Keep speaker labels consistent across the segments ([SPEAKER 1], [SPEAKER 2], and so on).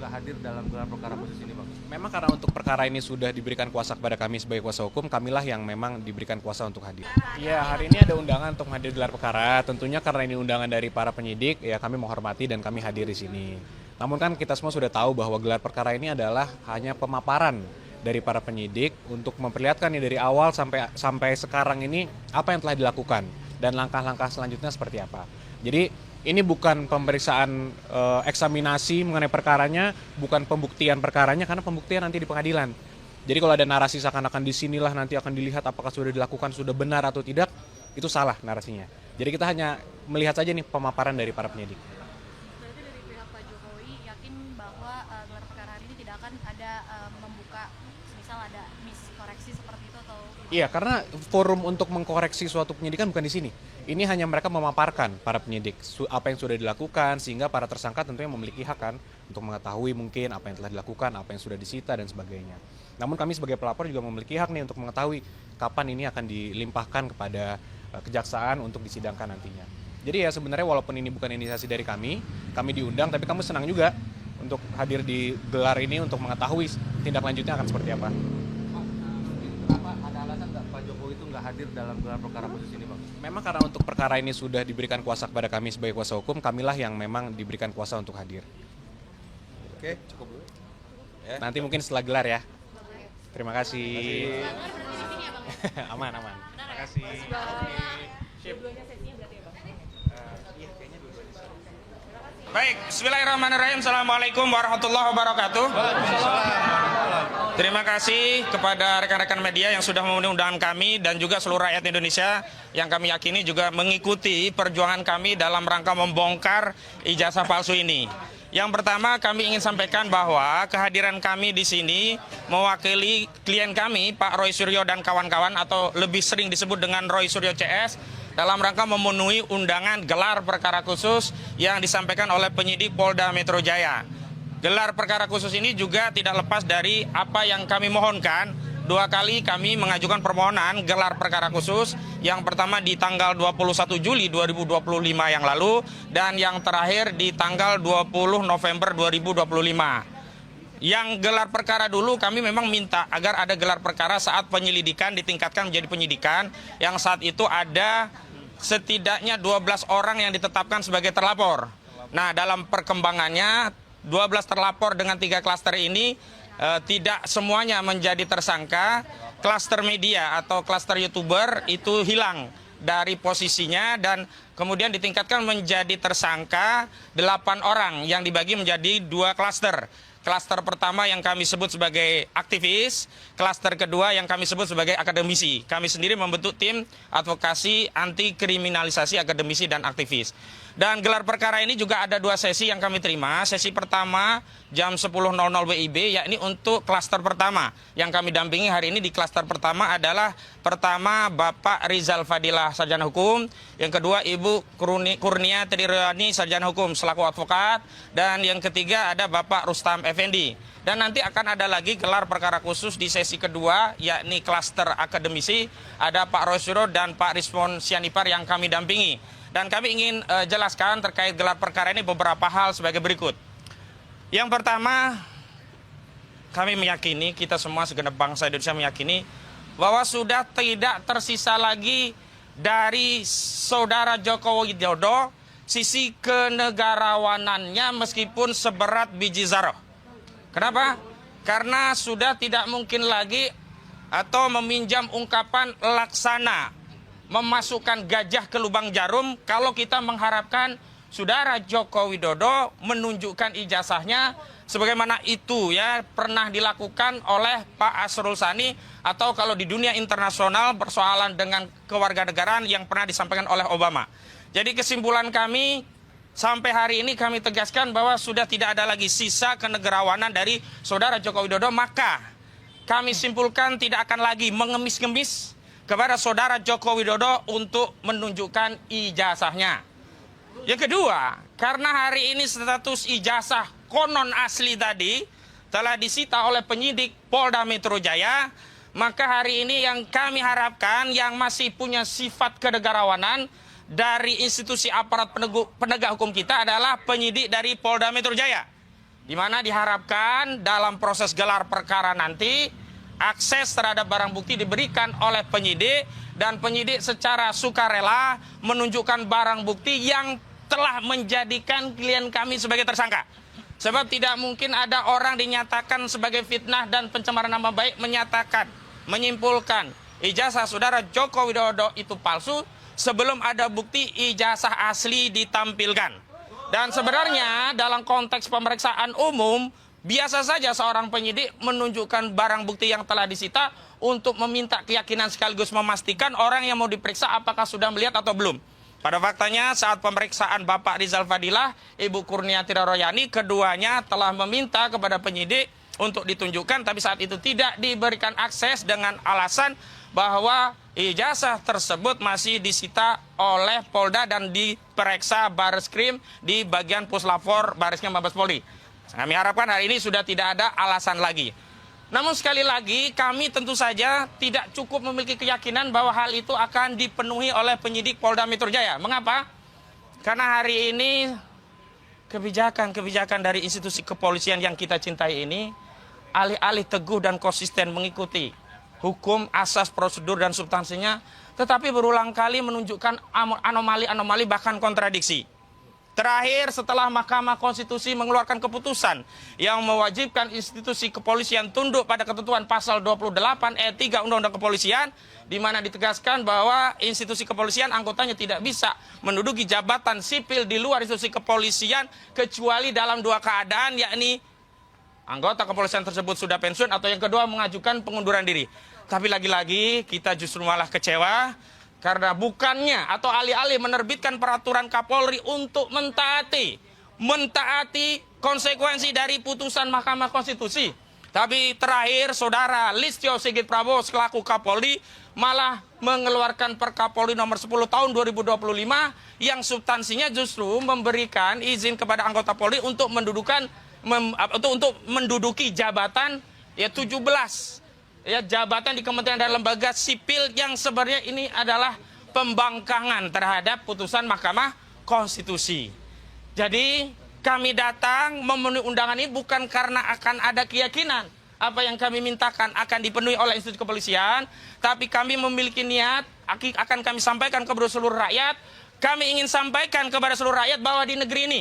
[SPEAKER 1] nggak hadir dalam gelar perkara khusus ini, Bang?
[SPEAKER 2] Memang karena untuk perkara ini sudah diberikan kuasa kepada kami sebagai kuasa hukum, kamilah yang memang diberikan kuasa untuk hadir. Iya, hari ini ada undangan untuk hadir gelar perkara. Tentunya karena ini undangan dari para penyidik, ya kami menghormati dan kami hadir di sini. Namun kan kita semua sudah tahu bahwa gelar perkara ini adalah hanya pemaparan dari para penyidik untuk memperlihatkan nih dari awal sampai sekarang ini apa yang telah dilakukan dan langkah-langkah selanjutnya seperti apa. Jadi ini bukan pemeriksaan eksaminasi mengenai perkaranya, bukan pembuktian perkaranya, karena pembuktian nanti di pengadilan. Jadi kalau ada narasi seakan-akan disinilah nanti akan dilihat apakah sudah dilakukan, sudah benar atau tidak, itu salah narasinya. Jadi kita hanya melihat saja nih pemaparan dari para penyidik.
[SPEAKER 3] Berarti dari pihak Pak Jokowi yakin bahwa gelar perkara hari ini tidak akan ada membuka, misal ada miskoreksi seperti itu atau gimana?
[SPEAKER 2] Iya, karena forum untuk mengkoreksi suatu penyidikan bukan di sini. Ini hanya mereka memaparkan para penyidik apa yang sudah dilakukan, sehingga para tersangka tentunya memiliki hak kan untuk mengetahui mungkin apa yang telah dilakukan, apa yang sudah disita dan sebagainya. Namun kami sebagai pelapor juga memiliki hak nih untuk mengetahui kapan ini akan dilimpahkan kepada kejaksaan untuk disidangkan nantinya. Jadi ya sebenarnya walaupun ini bukan inisiasi dari kami diundang, tapi kami senang juga untuk hadir di gelar ini untuk mengetahui tindak lanjutnya akan seperti apa.
[SPEAKER 1] Kenapa ada alasan nggak Pak Jokowi itu nggak hadir dalam gelar perkara khusus ini, Bang?
[SPEAKER 2] Memang karena untuk perkara ini sudah diberikan kuasa kepada kami sebagai kuasa hukum, kamilah yang memang diberikan kuasa untuk hadir.
[SPEAKER 1] Oke, cukup dulu.
[SPEAKER 2] Ya. Nanti mungkin setelah gelar ya. Terima kasih. Aman. Terima kasih.
[SPEAKER 4] Baik, bismillahirrahmanirrahim. Assalamualaikum warahmatullahi wabarakatuh. Terima kasih kepada rekan-rekan media yang sudah memenuhi undangan kami dan juga seluruh rakyat Indonesia yang kami yakini juga mengikuti perjuangan kami dalam rangka membongkar ijazah palsu ini. Yang pertama kami ingin sampaikan bahwa kehadiran kami di sini mewakili klien kami Pak Roy Suryo dan kawan-kawan atau lebih sering disebut dengan Roy Suryo CS dalam rangka memenuhi undangan gelar perkara khusus yang disampaikan oleh penyidik Polda Metro Jaya. Gelar perkara khusus ini juga tidak lepas dari apa yang kami mohonkan. 2 kali kami mengajukan permohonan gelar perkara khusus. Yang pertama di tanggal 21 Juli 2025 yang lalu dan yang terakhir di tanggal 20 November 2025. Yang gelar perkara dulu kami memang minta agar ada gelar perkara saat penyelidikan ditingkatkan menjadi penyidikan yang saat itu ada setidaknya 12 orang yang ditetapkan sebagai terlapor. Nah, dalam perkembangannya 12 terlapor dengan 3 klaster ini tidak semuanya menjadi tersangka. Klaster media atau klaster YouTuber itu hilang dari posisinya dan kemudian ditingkatkan menjadi tersangka 8 orang yang dibagi menjadi 2 klaster. Klaster pertama yang kami sebut sebagai aktivis, klaster kedua yang kami sebut sebagai akademisi. Kami sendiri membentuk tim advokasi anti kriminalisasi akademisi dan aktivis. Dan gelar perkara ini juga ada 2 sesi yang kami terima. Sesi pertama jam 10.00 WIB, yakni untuk klaster pertama. Yang kami dampingi hari ini di klaster pertama adalah pertama Bapak Rizal Fadilah, sarjana hukum. Yang kedua Ibu Kurnia Triryani, sarjana hukum selaku advokat. Dan yang ketiga ada Bapak Rustam Effendi. Dan nanti akan ada lagi gelar perkara khusus di sesi kedua, yakni klaster akademisi. Ada Pak Rosuro dan Pak Rizmon Sianipar yang kami dampingi. Dan kami ingin jelaskan terkait gelar perkara ini beberapa hal sebagai berikut. Yang pertama, kami meyakini, kita semua segenap bangsa Indonesia meyakini, bahwa sudah tidak tersisa lagi dari saudara Joko Widodo sisi kenegarawanannya meskipun seberat biji zarah. Kenapa? Karena sudah tidak mungkin lagi atau meminjam ungkapan laksana memasukkan gajah ke lubang jarum kalau kita mengharapkan saudara Joko Widodo menunjukkan ijazahnya sebagaimana itu ya pernah dilakukan oleh Pak Asrul Sani atau kalau di dunia internasional persoalan dengan kewarganegaraan yang pernah disampaikan oleh Obama. Jadi kesimpulan kami sampai hari ini kami tegaskan bahwa sudah tidak ada lagi sisa kenegarawanan dari saudara Joko Widodo, maka kami simpulkan tidak akan lagi mengemis-ngemis kepada saudara Joko Widodo untuk menunjukkan ijazahnya. Yang kedua, karena hari ini status ijazah konon asli tadi telah disita oleh penyidik Polda Metro Jaya, maka hari ini yang kami harapkan yang masih punya sifat kenegarawanan dari institusi aparat penegak hukum kita adalah penyidik dari Polda Metro Jaya. di mana diharapkan dalam proses gelar perkara nanti akses terhadap barang bukti diberikan oleh penyidik dan penyidik secara sukarela menunjukkan barang bukti yang telah menjadikan klien kami sebagai tersangka. Sebab tidak mungkin ada orang dinyatakan sebagai fitnah dan pencemaran nama baik menyimpulkan ijazah saudara Joko Widodo itu palsu sebelum ada bukti ijazah asli ditampilkan. Dan sebenarnya dalam konteks pemeriksaan umum, biasa saja seorang penyidik menunjukkan barang bukti yang telah disita untuk meminta keyakinan sekaligus memastikan orang yang mau diperiksa apakah sudah melihat atau belum. Pada faktanya saat pemeriksaan Bapak Rizal Fadilah, Ibu Kurniati Royani, keduanya telah meminta kepada penyidik untuk ditunjukkan, tapi saat itu tidak diberikan akses dengan alasan bahwa ijazah tersebut masih disita oleh Polda dan diperiksa Bareskrim di bagian Puslapor Bareskrim Mabes Polri. Kami harapkan hari ini sudah tidak ada alasan lagi. Namun sekali lagi kami tentu saja tidak cukup memiliki keyakinan bahwa hal itu akan dipenuhi oleh penyidik Polda Metro Jaya. Mengapa? Karena hari ini kebijakan-kebijakan dari institusi kepolisian yang kita cintai ini alih-alih teguh dan konsisten mengikuti hukum, asas, prosedur, dan substansinya, tetapi berulang kali menunjukkan anomali-anomali bahkan kontradiksi. Terakhir, setelah Mahkamah Konstitusi mengeluarkan keputusan yang mewajibkan institusi kepolisian tunduk pada ketentuan pasal 28 ayat 3 Undang-Undang Kepolisian, di mana ditegaskan bahwa institusi kepolisian anggotanya tidak bisa menduduki jabatan sipil di luar institusi kepolisian kecuali dalam dua keadaan, yakni anggota kepolisian tersebut sudah pensiun atau yang kedua mengajukan pengunduran diri. Tapi lagi-lagi kita justru malah kecewa karena bukannya atau alih-alih menerbitkan peraturan Kapolri untuk mentaati konsekuensi dari putusan Mahkamah Konstitusi. Tapi terakhir saudara Listio Sigit Prabowo selaku Kapolri malah mengeluarkan Perkapolri nomor 10 tahun 2025 yang substansinya justru memberikan izin kepada anggota Polri untuk menduduki jabatan 17 jabatan di kementerian dan lembaga sipil yang sebenarnya ini adalah pembangkangan terhadap putusan Mahkamah Konstitusi. Jadi kami datang memenuhi undangan ini bukan karena akan ada keyakinan apa yang kami mintakan akan dipenuhi oleh institusi kepolisian, tapi kami memiliki niat akan kami sampaikan kepada seluruh rakyat. Kami ingin sampaikan kepada seluruh rakyat bahwa di negeri ini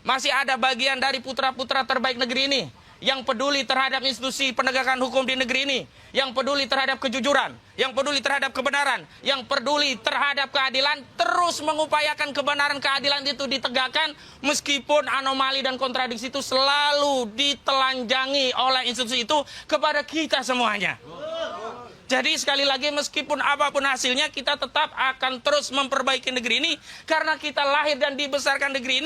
[SPEAKER 4] masih ada bagian dari putra-putra terbaik negeri ini yang peduli terhadap institusi penegakan hukum di negeri ini, yang peduli terhadap kejujuran, yang peduli terhadap kebenaran, yang peduli terhadap keadilan, terus mengupayakan kebenaran keadilan itu ditegakkan meskipun anomali dan kontradiksi itu selalu ditelanjangi oleh institusi itu kepada kita semuanya. Jadi sekali lagi meskipun apapun hasilnya kita tetap akan terus memperbaiki negeri ini karena kita lahir dan dibesarkan negeri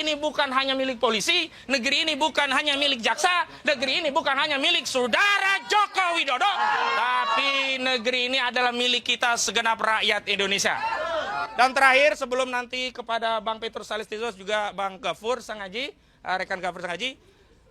[SPEAKER 4] ini bukan hanya milik polisi, negeri ini bukan hanya milik jaksa, negeri ini bukan hanya milik saudara Joko Widodo, tapi negeri ini adalah milik kita segenap rakyat Indonesia. Dan terakhir sebelum nanti kepada Bang Petrus Salistisos juga Bang Gafur Sangaji, rekan Gafur Sangaji,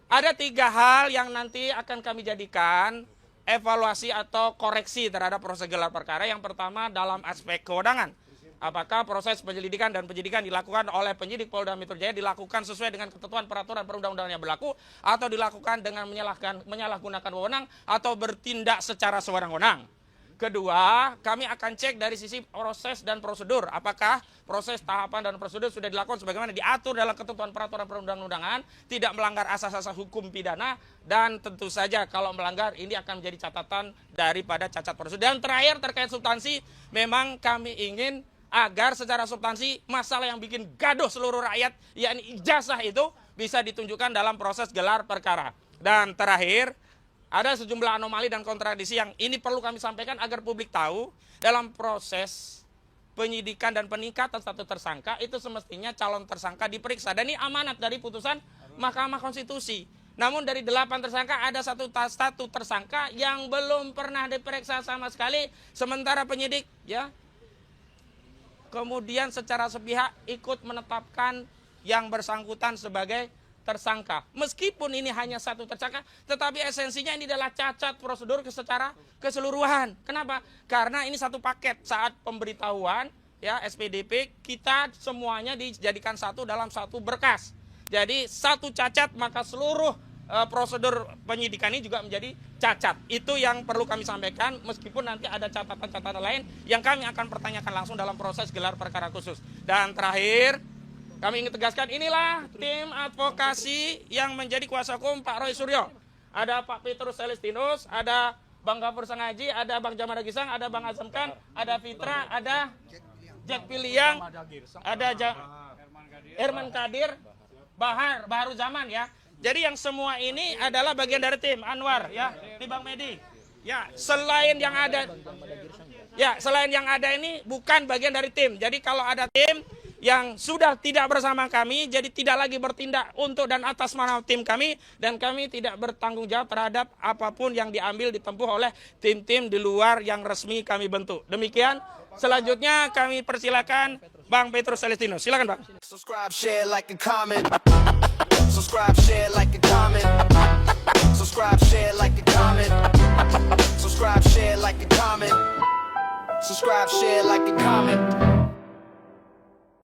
[SPEAKER 4] ada 3 hal yang nanti akan kami jadikan evaluasi atau koreksi terhadap proses gelar perkara. Yang pertama dalam aspek kewenangan. Apakah proses penyelidikan dan penyidikan dilakukan oleh penyidik Polda Metro Jaya dilakukan sesuai dengan ketentuan peraturan perundang-undangan yang berlaku atau dilakukan dengan menyalahgunakan wewenang atau bertindak secara sewenang-wenang. Kedua, kami akan cek dari sisi proses dan prosedur. Apakah proses, tahapan, dan prosedur sudah dilakukan sebagaimana diatur dalam ketentuan peraturan perundang-undangan, tidak melanggar asas-asas hukum pidana, dan tentu saja kalau melanggar ini akan menjadi catatan daripada cacat prosedur. Dan terakhir terkait substansi, memang kami ingin agar secara substansi masalah yang bikin gaduh seluruh rakyat, yakni ijazah itu bisa ditunjukkan dalam proses gelar perkara. Dan terakhir, ada sejumlah anomali dan kontradiksi yang ini perlu kami sampaikan agar publik tahu. Dalam proses penyidikan dan peningkatan status tersangka itu semestinya calon tersangka diperiksa. Dan ini amanat dari putusan Mahkamah Konstitusi. Namun dari 8 tersangka ada satu tersangka yang belum pernah diperiksa sama sekali. Sementara penyidik kemudian secara sepihak ikut menetapkan yang bersangkutan sebagai tersangka. Meskipun ini hanya satu tersangka, tetapi esensinya ini adalah cacat prosedur secara keseluruhan. Kenapa? Karena ini satu paket. Saat pemberitahuan SPDP kita semuanya dijadikan satu dalam satu berkas. Jadi satu cacat maka seluruh prosedur penyidikan ini juga menjadi cacat. Itu yang perlu kami sampaikan, meskipun nanti ada catatan-catatan lain yang kami akan pertanyakan langsung dalam proses gelar perkara khusus. Dan terakhir, kami ingin tegaskan, inilah tim advokasi yang menjadi kuasa hukum Pak Roy Suryo. Ada Pak Petrus Celestinus, ada Bang Gafur Sangaji, ada Bang Jamal Gisang, ada Bang Azam Khan, ada Fitra, ada Jack Piliang, ada Herman Kadir, Baharu Zaman ya. Jadi yang semua ini adalah bagian dari tim Anwar ya, di Bang Medi. Ya, selain yang ada ini bukan bagian dari tim. Jadi kalau ada tim yang sudah tidak bersama kami, jadi tidak lagi bertindak untuk dan atas nama tim kami, dan kami tidak bertanggung jawab terhadap apapun yang diambil ditempuh oleh tim-tim di luar yang resmi kami bentuk. Demikian, selanjutnya kami persilakan Bang Petrus Celestinus. Silakan Bang.
[SPEAKER 5] Subscribe, share, like, and comment. Subscribe, share, like, and comment. Subscribe, share, like, and comment. Subscribe, share, like, and comment. Subscribe, share, like, and comment.